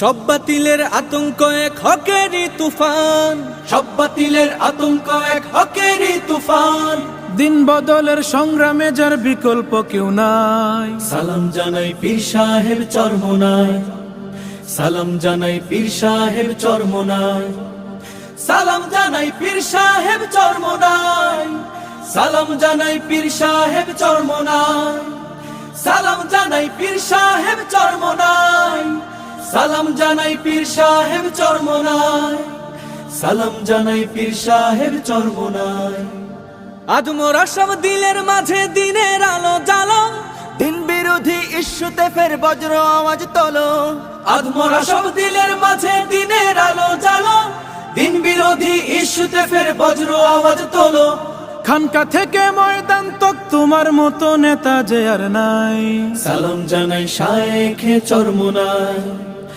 সব বাতিলের আতঙ্ক এক হকেরই তুফান, সব বাতিলের আতঙ্ক এক হকেরই তুফান। দিন বদলের সংগ্রামে যার বিকল্প কেউ নাই। সালাম জানাই পীর সাহেব চরমোনাই, সালাম জানাই পীর সাহেব চরমোনাই, সালাম জানাই পীর সাহেব চরমোনাই, সালাম জানাই পীর সাহেব চরমোনাই, সালাম জানাই পীর সাহেব চরমোনাই, সালাম জানাই পীর সাহেব চরমোনাই, সালাম জানাই পীর সাহেব চরমোনাই। আজ মোরা সব দিলের মাঝে দিনের আলো জ্বালো, দিন বিরোধী ইস্যুতে ফের বজ্র আওয়াজ তোলো। আজ মোরা সব দিলের মাঝে দিনের আলো জ্বালো, দিন বিরোধী ইস্যুতে ফের বজ্র আওয়াজ তোলো। খানকা থেকে ময়দান তক তোমার মতো নেতা যে আর নাই। সালাম জানাই শায়েখে চরমোনাই,